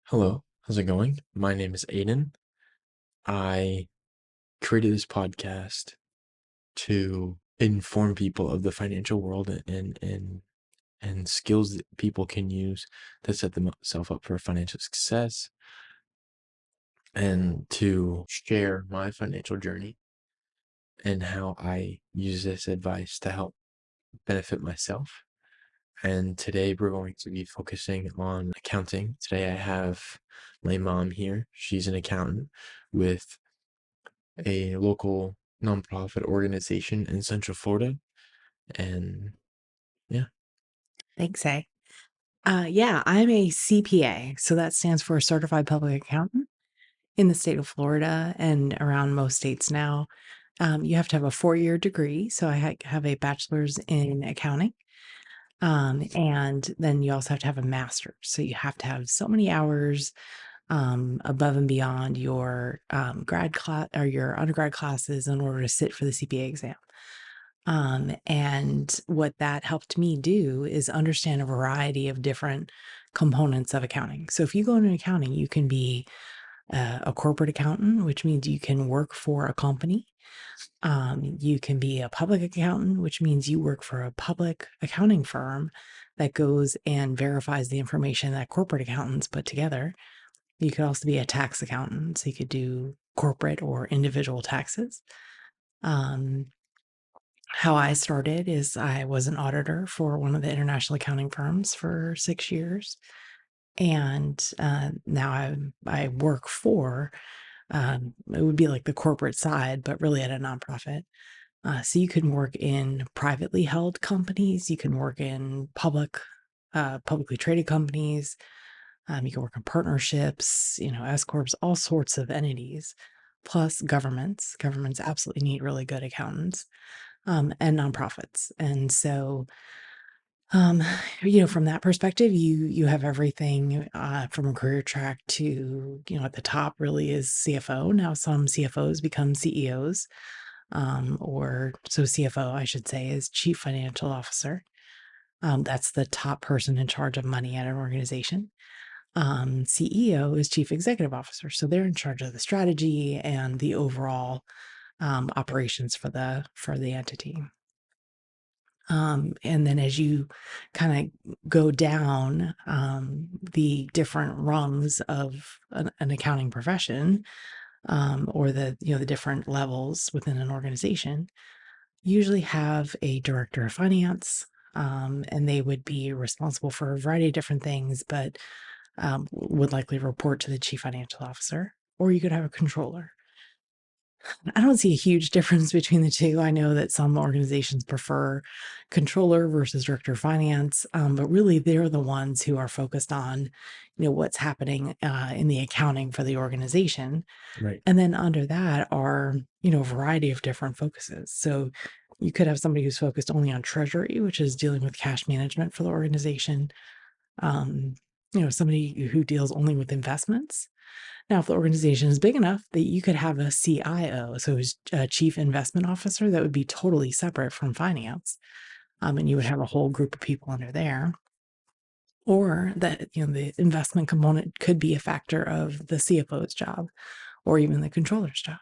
Hello, how's it going? My name is Aiden. I created this podcast to inform people of the financial world and skills that people can use to set themselves up for financial success and to share my financial journey and how I use this advice to help benefit myself. And today we're going to be focusing on accounting. Today I have my mom here. She's an accountant with a local nonprofit organization in Central Florida. And yeah. Thanks, A. Yeah, I'm a CPA. So that stands for Certified Public Accountant in the state of Florida and around most states now. You have to have a 4-year degree. So I have a bachelor's in accounting. And then you also have to have a master's. So you have to have so many hours above and beyond your grad class or your undergrad classes in order to sit for the CPA exam. And what that helped me do is understand a variety of different components of accounting. So if you go into accounting, you can be a corporate accountant, which means you can work for a company. You can be a public accountant, which means you work for a public accounting firm that goes and verifies the information that corporate accountants put together. You could also be a tax accountant, so you could do corporate or individual taxes. How I started is I was an auditor for one of the international accounting firms for 6 years, and now I work for it would be like the corporate side, but really at a nonprofit. So you can work in privately held companies, you can work in publicly traded companies, you can work in partnerships, S corps, all sorts of entities, plus governments. Governments absolutely need really good accountants and nonprofits. And so, um, from that perspective, you have everything from a career track to, at the top really is CFO. Now, some CFOs become CEOs, or so CFO, I should say, is Chief Financial Officer. That's the top person in charge of money at an organization. CEO is Chief Executive Officer, so they're in charge of the strategy and the overall operations for the entity. And then as you kind of go down the different rungs of an accounting profession, or the different levels within an organization, you usually have a director of finance, and they would be responsible for a variety of different things, but would likely report to the chief financial officer, or you could have a controller. I don't see a huge difference between the two. I know that some organizations prefer controller versus director of finance, but really they're the ones who are focused on, what's happening in the accounting for the organization. Right. And then under that are, a variety of different focuses. So you could have somebody who's focused only on treasury, which is dealing with cash management for the organization. Um, somebody who deals only with investments. Now, if the organization is big enough that you could have a CIO, so who's a chief investment officer, that would be totally separate from finance. And you would have a whole group of people under there. Or that, the investment component could be a factor of the CFO's job or even the controller's job.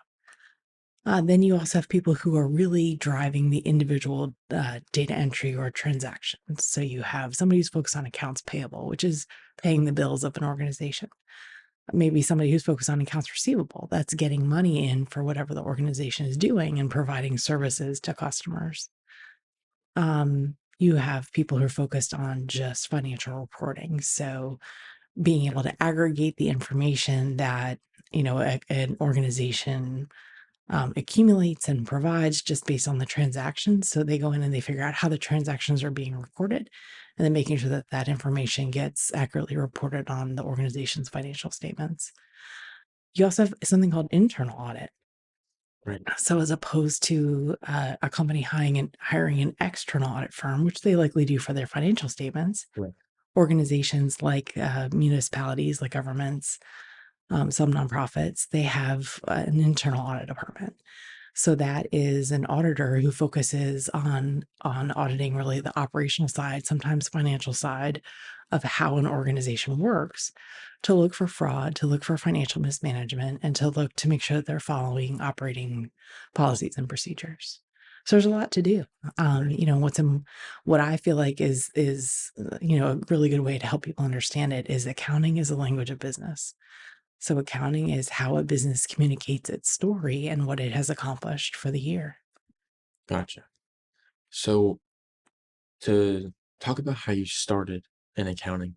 Then you also have people who are really driving the individual data entry or transactions. So you have somebody who's focused on accounts payable, which is paying the bills of an organization. Maybe somebody who's focused on accounts receivable, that's getting money in for whatever the organization is doing and providing services to customers. You have people who are focused on just financial reporting. So being able to aggregate the information that, an organization accumulates and provides just based on the transactions. So they go in and they figure out how the transactions are being recorded and then making sure that that information gets accurately reported on the organization's financial statements. You also have something called internal audit. Right. So as opposed to a company hiring an external audit firm, which they likely do for their financial statements, Right. organizations like municipalities, like governments, some nonprofits, they have an internal audit department. So that is an auditor who focuses on auditing really the operational side, sometimes financial side of how an organization works, to look for fraud, to look for financial mismanagement, and to look to make sure that they're following operating policies and procedures. So there's a lot to do. What I feel like is a really good way to help people understand it is accounting is a language of business. So accounting is how a business communicates its story and what it has accomplished for the year. Gotcha. So to talk about how you started in accounting,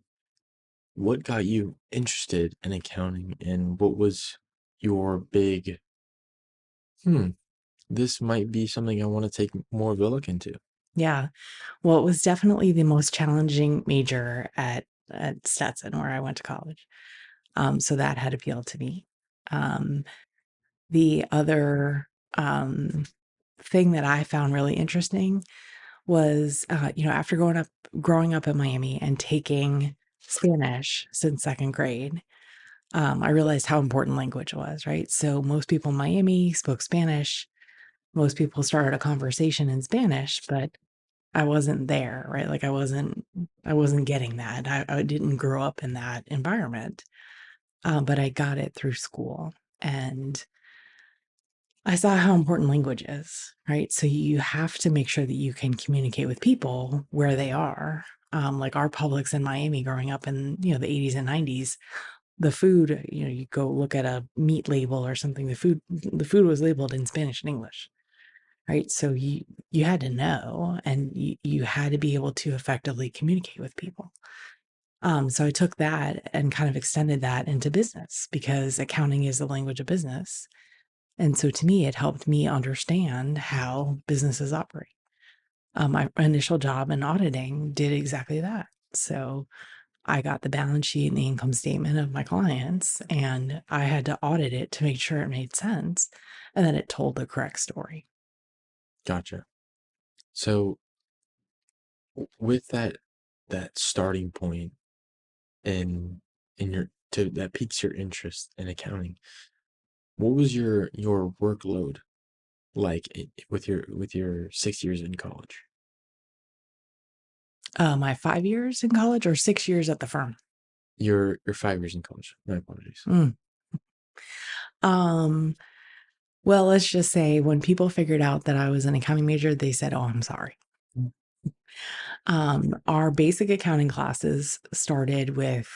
what got you interested in accounting and what was your big, hmm, this might be something I want to take more of a look into? Yeah. Well, it was definitely the most challenging major at Stetson where I went to college. So that had appealed to me. Um, the other thing that I found really interesting was, after growing up in Miami and taking Spanish since second grade, I realized how important language was, right? So most people in Miami spoke Spanish. Most people started a conversation in Spanish, but I wasn't there, right? Like I wasn't getting that. I didn't grow up in that environment, but I got it through school, and I saw how important language is, right? So you have to make sure that you can communicate with people where they are. Like our Publix in Miami growing up in, the 80s and 90s, the food, you go look at a meat label or something, the food was labeled in Spanish and English, right? So you had to know and you had to be able to effectively communicate with people. So I took that and kind of extended that into business because accounting is the language of business. And so to me, it helped me understand how businesses operate. My initial job in auditing did exactly that. So I got the balance sheet and the income statement of my clients, and I had to audit it to make sure it made sense and that it told the correct story. Gotcha. So with that starting point and in your to that piques your interest in accounting, what was your workload like with your 6 years in college? My 5 years in college or 6 years at the firm? Your 5 years in college. My apologies. Mm. Um, well, let's just say when people figured out that I was an accounting major, they said, "Oh, I'm sorry." Our basic accounting classes started with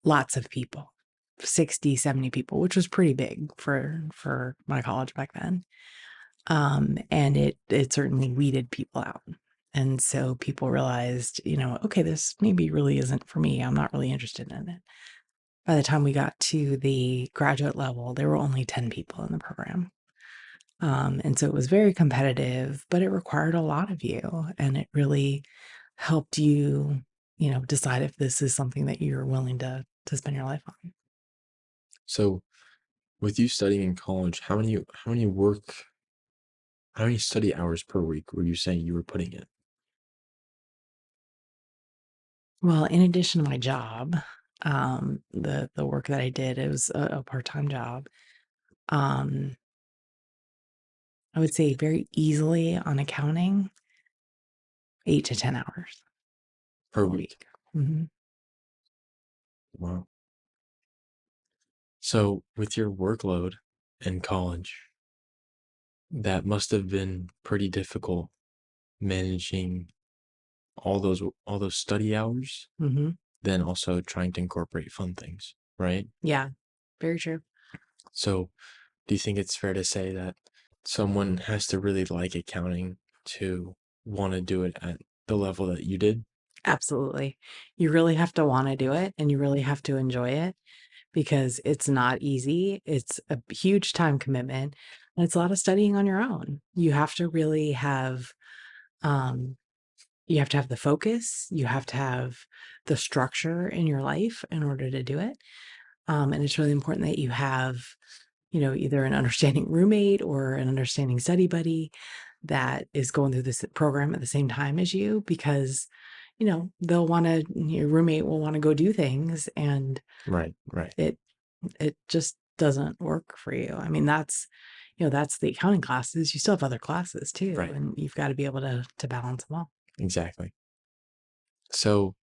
lots of people, 60, 70 people, which was pretty big for my college back then. And it certainly weeded people out. And so people realized, okay, this maybe really isn't for me. I'm not really interested in it. By the time we got to the graduate level, there were only 10 people in the program. And so it was very competitive, but it required a lot of you. And it really helped you, decide if this is something that you're willing to spend your life on. So with you studying in college, how many study hours per week were you saying you were putting in? Well, in addition to my job, the work that I did, it was a part-time job. Um, I would say very easily on accounting, 8 to 10 hours Per a week? week. Mhm. Wow. So with your workload in college, that must have been pretty difficult managing all those study hours, Mhm. then also trying to incorporate fun things, right? Yeah, very true. So do you think it's fair to say that someone has to really like accounting to want to do it at the level that you did? Absolutely. You really have to wanna do it, and you really have to enjoy it because it's not easy. It's a huge time commitment, and it's a lot of studying on your own. Um, you have to have the focus, you have to have the structure in your life in order to do it. And it's really important that you have, either an understanding roommate or an understanding study buddy that is going through this program at the same time as you because, your roommate will want to go do things and Right, right. it just doesn't work for you. I mean, that's the accounting classes. You still have other classes too, Right. and you've got to be able to balance them all. Exactly. So,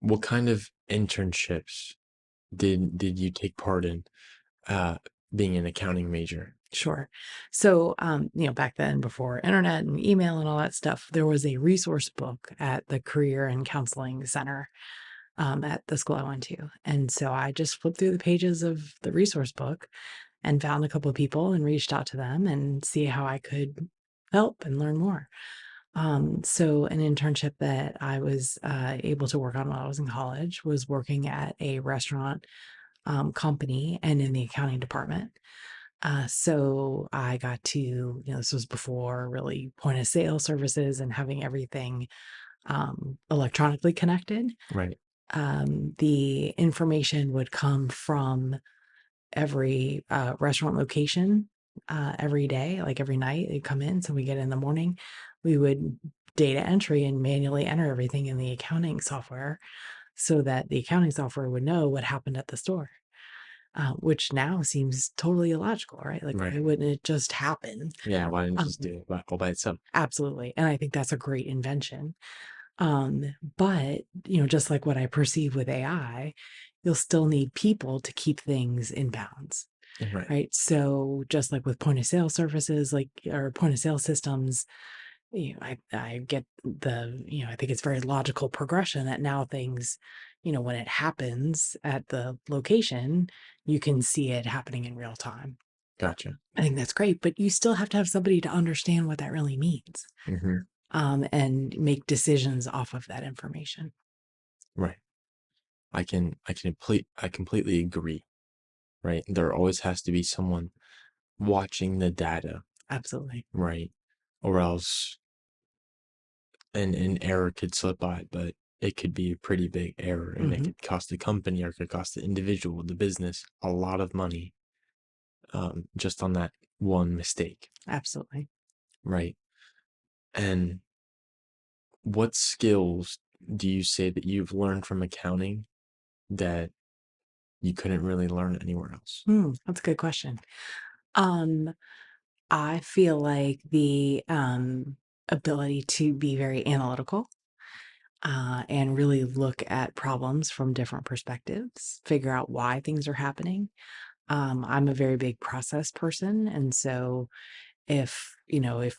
what kind of internships did you take part in, uh, being an accounting major? Sure. So, back then, before internet and email and all that stuff, there was a resource book at the Career and Counseling Center at the school I went to. And so I just flipped through the pages of the resource book and found a couple of people and reached out to them and see how I could help and learn more. So, an internship that I was able to work on while I was in college was working at a restaurant company and in the accounting department. So I got to, this was before really point of sale services and having everything electronically connected. Right. The information would come from every restaurant location every day, like every night. It'd come in. So we get in the morning, we would data entry and manually enter everything in the accounting software so that the accounting software would know what happened at the store. Which now seems totally illogical, right? Like, Right. why wouldn't it just happen? Yeah, why didn't you just Um, do it all by itself? Absolutely, and I think that's a great invention. But, just like what I perceive with AI, you'll still need people to keep things in bounds, Right. right? So just like with point of sale services, like or point of sale systems, I get I think it's very logical progression that now things, when it happens at the location, you can see it happening in real time. Gotcha. I think that's great, but you still have to have somebody to understand what that really means, Mhm. and make decisions off of that information. Right. I completely agree, right? There always has to be someone watching the data, Absolutely. right? Or else an error could slip by, but it could be a pretty big error and it Hmm. could cost the company or it could cost the individual, the business, a lot of money, just on that one mistake, Absolutely. right? And what skills do you say that you've learned from accounting that you couldn't really learn anywhere else? That's a good question. Um, I feel like the ability to be very analytical and really look at problems from different perspectives, figure out why things are happening. I'm a very big process person. And so if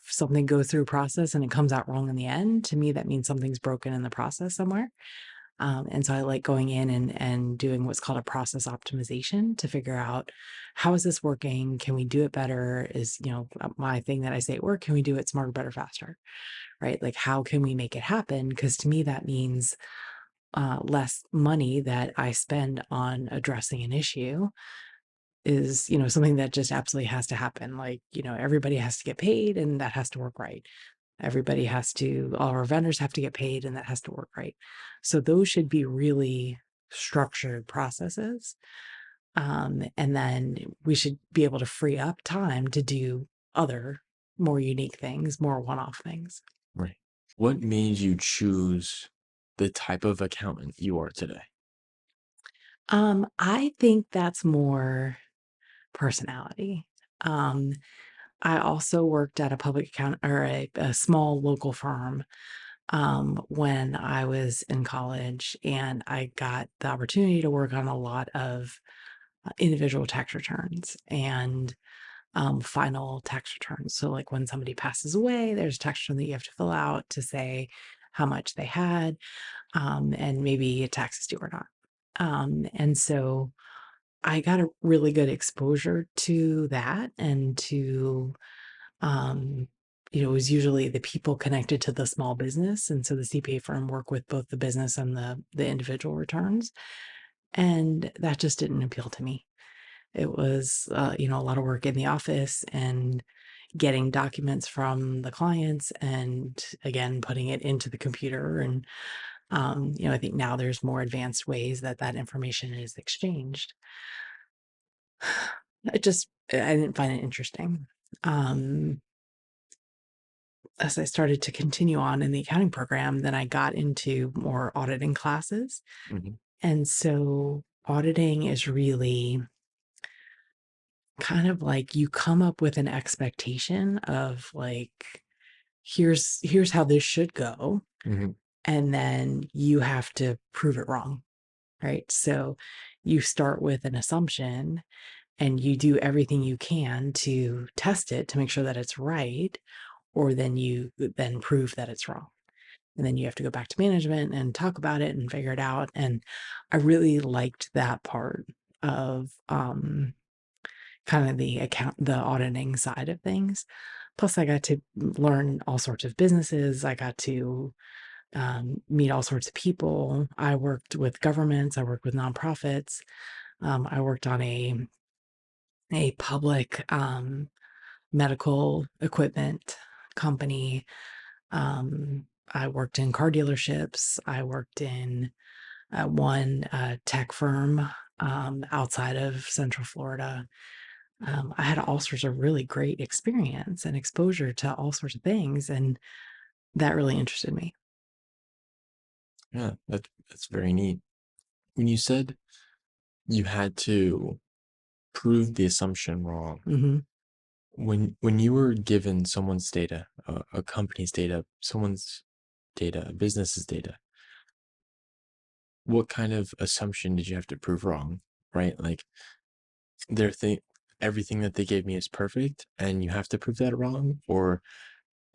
something goes through a process and it comes out wrong in the end, to me, that means something's broken in the process somewhere. And so I like going in and doing what's called a process optimization to figure out how is this working? Can we do it better? Is, my thing that I say at work, can we do it smarter, better, faster? Right? Like, how can we make it happen? Because to me, that means less money that I spend on addressing an issue is, something that just absolutely has to happen. Like, everybody has to get paid and that has to work right. All our vendors have to get paid and that has to work right. So those should be really structured processes. And then we should be able to free up time to do other more unique things, more one off things. Right. What made you choose the type of accountant you are today? I think that's more personality. Um, I also worked at a public account or a small local firm when I was in college, and I got the opportunity to work on a lot of individual tax returns and final tax returns. So, like when somebody passes away, there's a tax return that you have to fill out to say how much they had and maybe a tax is due or not. And so I got a really good exposure to that and to um, it was usually the people connected to the small business, and so the CPA firm worked with both the business and the individual returns, and that just didn't appeal to me. It was, a lot of work in the office and getting documents from the clients, and again putting it into the computer. And I think now there's more advanced ways that that information is exchanged. I didn't find it interesting. Um, as I started to continue on in the accounting program, then I got into more auditing classes. Mhm. And so auditing is really kind of like you come up with an expectation of like, here's how this should go, Hmm. and then you have to prove it wrong, right? So you start with an assumption and you do everything you can to test it to make sure that it's right, or then you then prove that it's wrong. And then you have to go back to management and talk about it and figure it out. And I really liked that part of kind of the auditing side of things. Plus, I got to learn all sorts of businesses. I got to meet all sorts of people. I worked with governments. I worked with nonprofits. I worked on a public medical equipment company. I worked in car dealerships. I worked in one tech firm outside of Central Florida. I had all sorts of really great experience and exposure to all sorts of things, and that really interested me. Yeah, that's very neat. When you said you had to prove the assumption wrong, Hmm. when you were given someone's data, a company's data, someone's data, a business's data, what kind of assumption did you have to prove wrong? Right? Like their thing, everything that they gave me is perfect, and you have to prove that wrong, or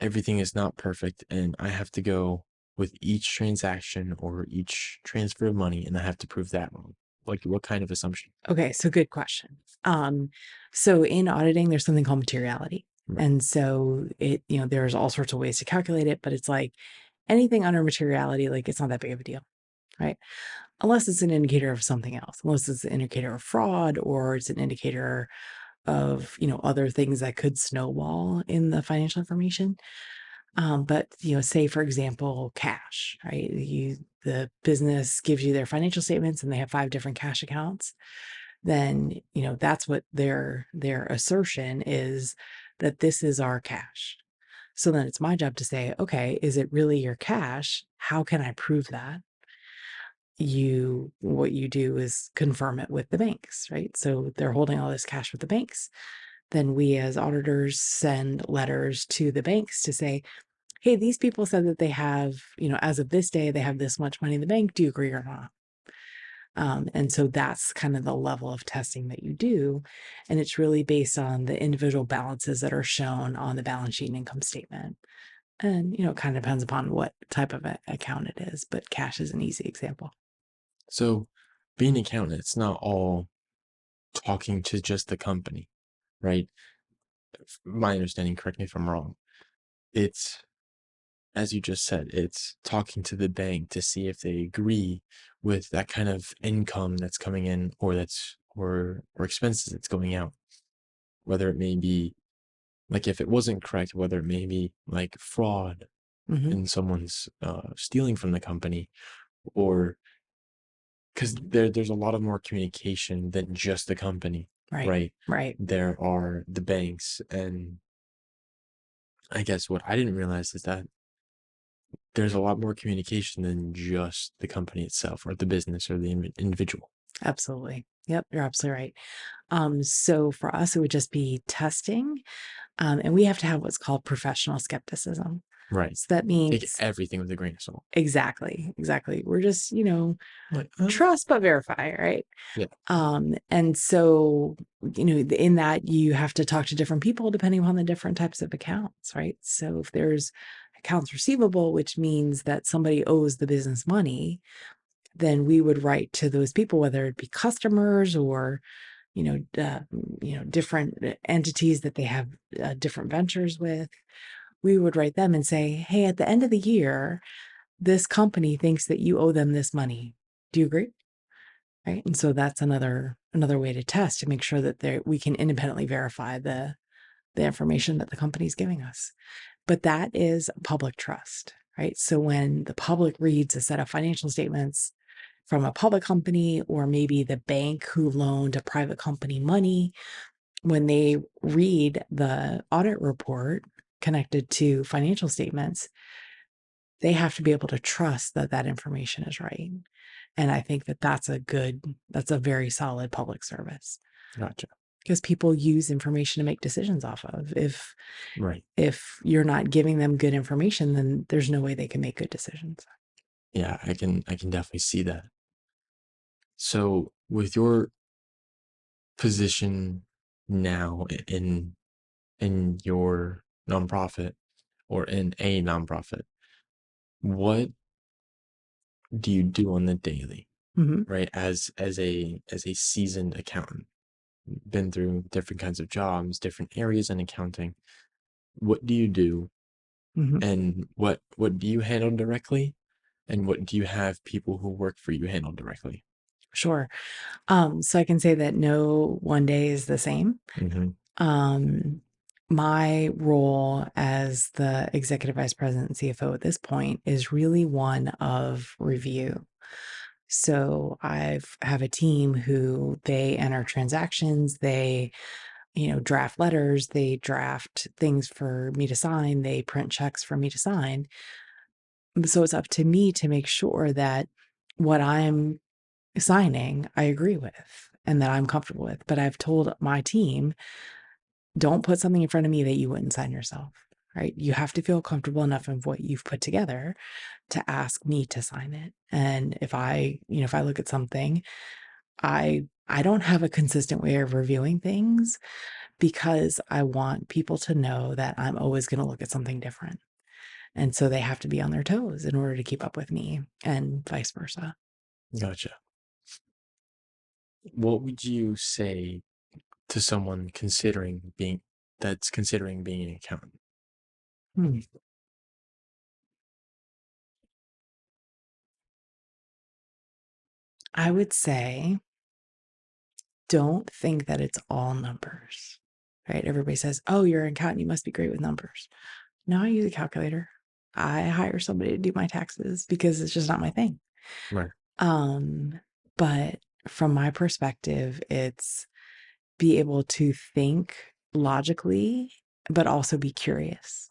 everything is not perfect, and I have to go with each transaction or each transfer of money, and I have to prove that wrong. Like what kind of assumption? Okay, so good question. Um, so in auditing, there's something called materiality. Right. And so there's all sorts of ways to calculate it, but it's like anything under materiality, like it's not that big of a deal, right? Unless it's an indicator of something else, unless it's an indicator of fraud or it's an indicator of, other things that could snowball in the financial information. But say for example, cash, right? The business gives you their financial statements and they have 5 different cash accounts. Then that's what their assertion is, that this is our cash. So then it's my job to say, okay, is it really your cash? How can I prove that? What you do is confirm it with the banks, right? So they're holding all this cash with the banks. Then we as auditors send letters to the banks to say, hey, these people said that they have, as of this day, they have this much money in the bank. Do you agree or not? And so that's kind of the level of testing that you do. And it's really based on the individual balances that are shown on the balance sheet and income statement. And, it kind of depends upon what type of account it is, but cash is an easy example. So being an accountant, it's not all talking to just the company, right? My understanding, correct me if I'm wrong. It's, as you just said, it's talking to the bank to see if they agree with that kind of income that's coming in, or or expenses that's going out, whether it may be like, if it wasn't correct, whether it may be like fraud Hmm. and someone's stealing from the company, or because there's a lot of more communication than just the company, Right. right? Right. There are the banks, and I guess what I didn't realize is that there's a lot more communication than just the company itself, or the business, or the individual. Absolutely. Yep. You're absolutely right. So for us, it would just be testing. And we have to have what's called professional skepticism. Right. So that Take means everything with a grain of salt. exactly, exactly. We're just, Like, trust but verify, right? yeah. And so, in that you have to talk to different people depending on the different types of accounts, right? So if there's accounts receivable, which means that somebody owes the business money, then we would write to those people, whether it be customers or, different entities that they have different ventures with. We would write them and say, hey, at the end of the year, this company thinks that you owe them this money. Do you agree? Right. And so that's another way to test to make sure that we can independently verify the information that the company's giving us. But that is public trust, right? So when the public reads a set of financial statements from a public company, or maybe the bank who loaned a private company money, when they read the audit report connected to financial statements, they have to be able to trust that that information is right. And I think that that's a very solid public service. Gotcha. because people use information to make decisions off of. Right. If you're not giving them good information, then there's no way they can make good decisions. Yeah, I can definitely see that. So with your position now in your nonprofit or in a nonprofit, what do you do on the daily, Mhm, right? As a seasoned accountant, been through different kinds of jobs, different areas in accounting. What do you do, mhm. and what do you handle directly, and what do you have people who work for you handle directly? Sure. So I can say that no one day is the same. Hmm. Um, my role as the executive vice president and CFO at this point is really one of review. So I've have a team who they enter transactions, they, draft letters, they draft things for me to sign, they print checks for me to sign. So it's up to me to make sure that what I'm signing, I agree with and that I'm comfortable with. But I've told my team, don't put something in front of me that you wouldn't sign yourself. Right. You have to feel comfortable enough of what you've put together to ask me to sign it. And if I look at something, I don't have a consistent way of reviewing things because I want people to know that I'm always going to look at something different. And so they have to be on their toes in order to keep up with me and vice versa. Gotcha. What would you say to someone considering being an accountant? Hmm. I would say don't think that it's all numbers, right? Everybody says, oh, you're an accountant. You must be great with numbers. No, I use a calculator. I hire somebody to do my taxes because it's just not my thing. Right. Um, but from my perspective, it's be able to think logically, but also be curious.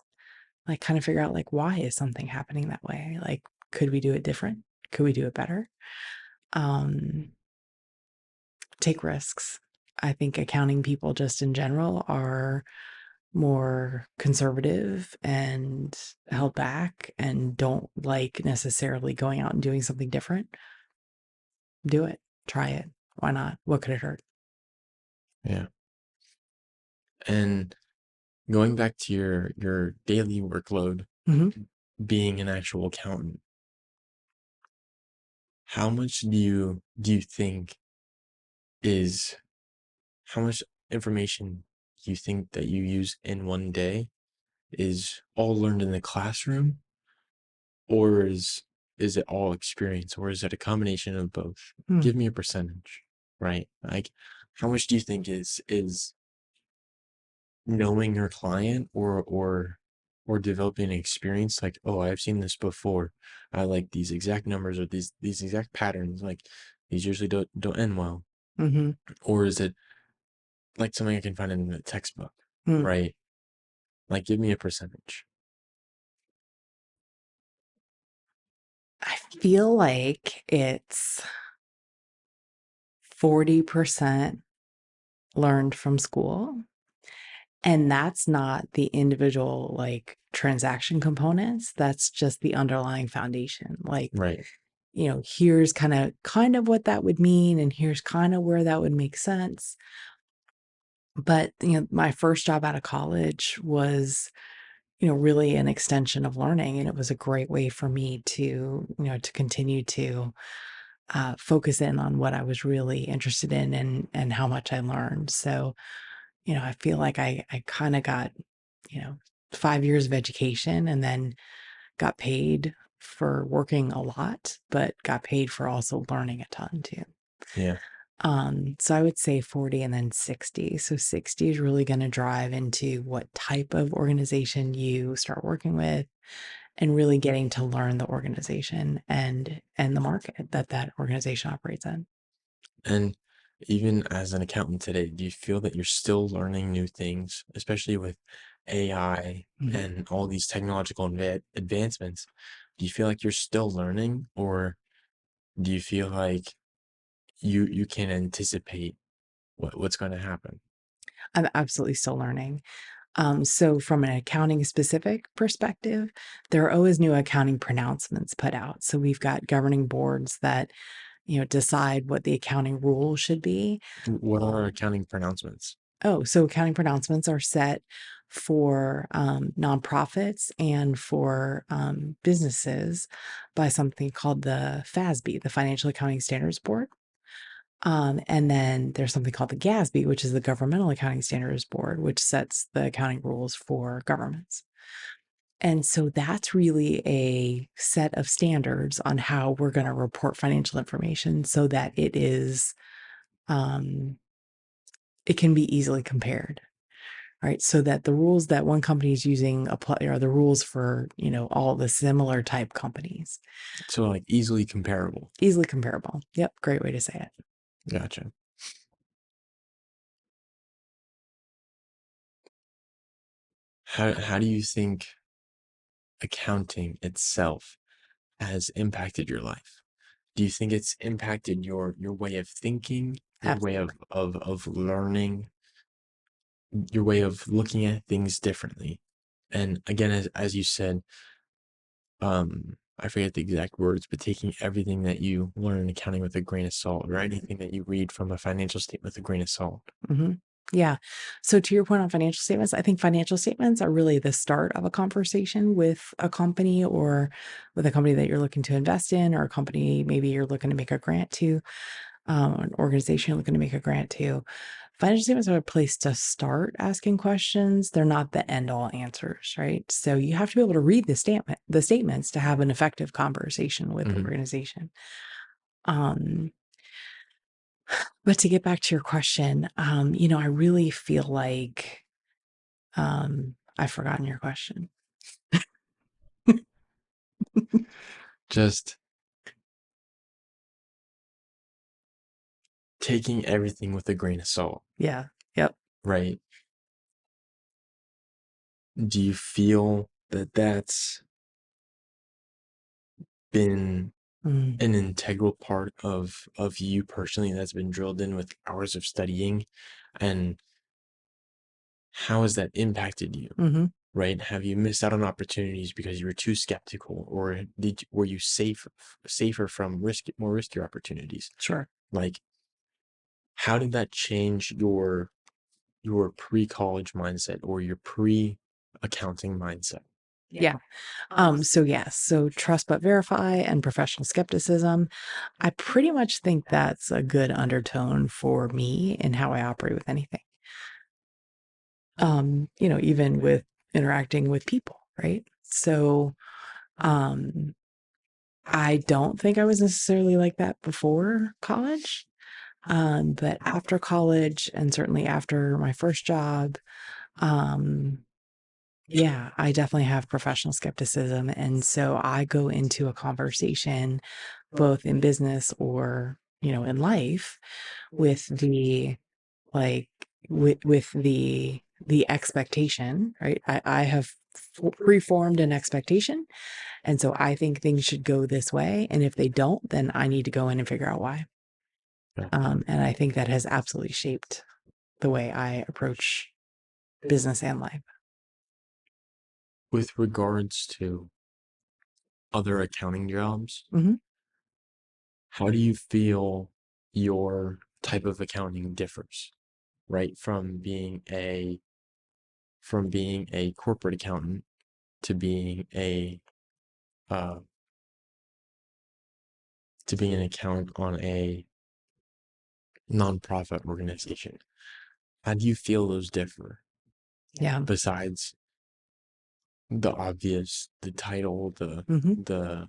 Like kind of figure out like why is something happening that way? Like, could we do it different? Could we do it better? Um, take risks. I think accounting people just in general are more conservative and held back and don't like necessarily going out and doing something different. Do it. Try it. Why not? What could it hurt? Yeah. And going back to your daily workload, Mhm. being an actual accountant, how much do you think is how much information do you think that you use in one day is all learned in the classroom, or is it all experience, or is it a combination of both? Mm. Give me a percentage, right? Like how much do you think is knowing your client, or developing an experience like, oh, I've seen this before. I like these exact numbers, or these exact patterns. Like these usually don't end well. Mhm. Or is it like something I can find in the textbook, Mm. right? Like give me a percentage. I feel like it's 40% learned from school. And that's not the individual like transaction components. That's just the underlying foundation. Like, Right. here's kind of what that would mean, and here's kind of where that would make sense. But, my first job out of college was, really an extension of learning. And it was a great way for me to continue to focus in on what I was really interested in and how much I learned. So, I feel like I kind of got, you know, 5 years of education and then got paid for working a lot, but got paid for also learning a ton too. Yeah. So I would say 40 and then 60. So 60 is really going to drive into what type of organization you start working with and really getting to learn the organization and the market that organization operates in. And even as an accountant today, do you feel that you're still learning new things, especially with AI Mhm. and all these technological advancements? Do you feel like you're still learning, or do you feel like you can anticipate what's going to happen? I'm absolutely still learning. So from an accounting specific perspective, there are always new accounting pronouncements put out. So we've got governing boards that, decide what the accounting rules should be. What are accounting pronouncements? Oh, so accounting pronouncements are set for nonprofits and for businesses by something called the FASB, the Financial Accounting Standards Board. And then there's something called the GASB, which is the Governmental Accounting Standards Board, which sets the accounting rules for governments. And so that's really a set of standards on how we're going to report financial information so that um, it can be easily compared. Right. So that the rules that one company is using apply are the rules for, all the similar type companies. So like easily comparable. Easily comparable. Yep. Great way to say it. Gotcha. How do you think accounting itself has impacted your life? Do you think it's impacted your way of thinking, your way Absolutely. of learning, your way of looking at things differently? And again, as you said, I forget the exact words, but taking everything that you learn in accounting with a grain of salt, or anything that you read from a financial statement with a grain of salt. Hmm. Yeah. So to your point on financial statements, I think financial statements are really the start of a conversation with a company or with a company that you're looking to invest in, or a company maybe you're looking to make a grant to, an organization you're looking to make a grant to. Financial statements are a place to start asking questions. They're not the end all answers, right? So you have to be able to read the statements to have an effective conversation with the Hmm. organization. Um, but to get back to your question, I really feel like I've forgotten your question. Just taking everything with a grain of salt, Yeah. Yep. right? Do you feel that that's been Mm, an integral part of you personally, that's been drilled in with hours of studying? And how has that impacted you? hmm. Right? Have you missed out on opportunities because you were too skeptical, or were you safer from more riskier opportunities? Sure. Like, how did that change your pre-college mindset or your pre-accounting mindset? Yeah. So yes, so trust but verify and professional skepticism. I pretty much think that's a good undertone for me in how I operate with anything. Even with interacting with people, right? So um I don't think I was necessarily like that before college. But after college and certainly after my first job, um, yeah, I definitely have professional skepticism. And so I go into a conversation, both in business or, in life, with the like with the expectation, right? I have preformed an expectation. And so I think things should go this way. And if they don't, then I need to go in and figure out why. Gotcha. And I think that has absolutely shaped the way I approach business and life. With regards to other accounting jobs, Hmm. how do you feel your type of accounting differs, right? From being a corporate accountant to being a uh, to being an accountant on a nonprofit organization. How do you feel those differ? Yeah. Besides the obvious, the title, Hmm. the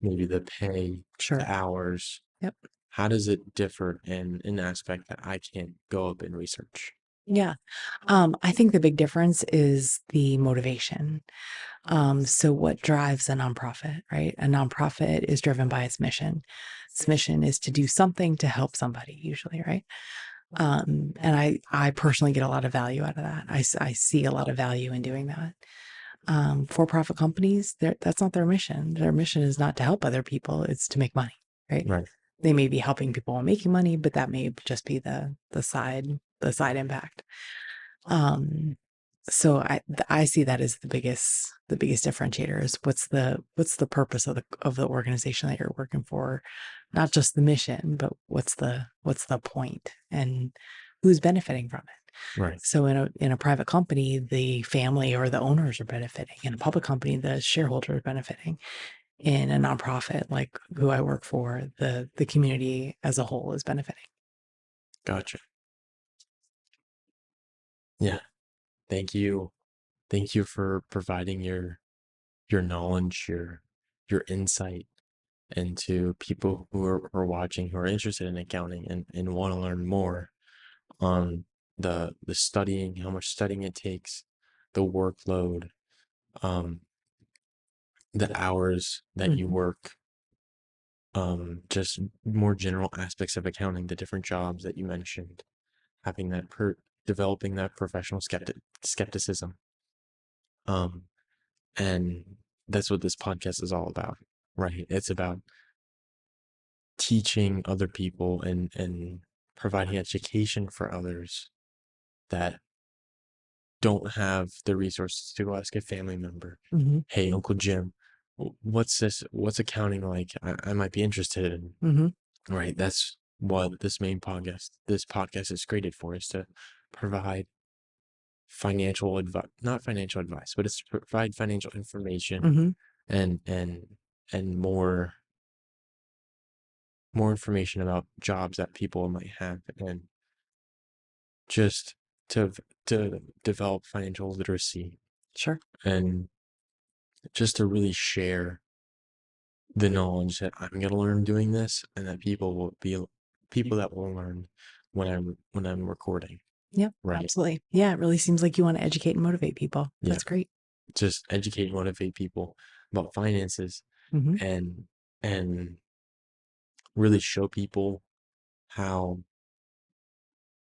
maybe the pay, the Sure. hours. Yep. How does it differ in an aspect that I can't go up and research? Yeah. I think the big difference is the motivation. So what drives a nonprofit, right? A nonprofit is driven by its mission. Its mission is to do something to help somebody, usually, right? And I personally get a lot of value out of that. I see a lot of value in doing that. For-profit companies, that's not their mission. Their mission is not to help other people; it's to make money, right? Right. They may be helping people while making money, but that may just be the side impact. Um, so I see that as the biggest differentiator is what's the purpose of the organization that you're working for, not just the mission, but what's the point and who's benefiting from it. Right. So in a private company, the family or the owners are benefiting. In a public company, the shareholder are benefiting. In a nonprofit like who I work for, the community as a whole is benefiting. Gotcha. Yeah. Thank you. Thank you for providing your knowledge, your insight into people who are watching, who are interested in accounting and want to learn more on the studying, how much studying it takes, the workload, um, the hours that you Mhm, work, just more general aspects of accounting, the different jobs that you mentioned, having that developing that professional skepticism. Um, and that's what this podcast is all about, right? It's about teaching other people and providing education for others that don't have the resources to go ask a family member, mhm, hey, Uncle Jim, what's this? What's accounting like? I might be interested in. mhm, Right. That's what this podcast is created for, is to provide financial advice, not financial advice, but it's to provide financial information mhm, and and more information about jobs that people might have, and just to to develop financial literacy, sure. and just to really share the knowledge that I'm gonna learn doing this, and that people that will learn when I'm recording. Yeah, Right. absolutely. Yeah, it really seems like you wanna educate and motivate people. Yeah. That's great. Just educate, motivate people about finances, Mhm, and and really show people how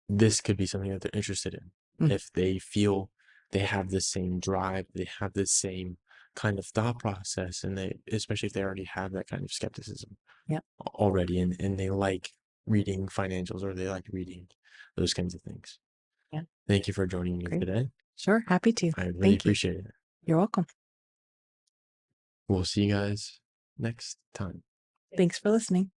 this could be something that they're interested in. mm, If they feel they have the same drive, they have the same kind of thought process, and they, especially if they already have that kind of skepticism yep, already, and they like reading financials, or they like reading those kinds of things. yeah, Thank you for joining me great. today. Sure, happy to. I really Thank you. appreciate it. You're welcome. We'll see you guys next time. Thanks for listening.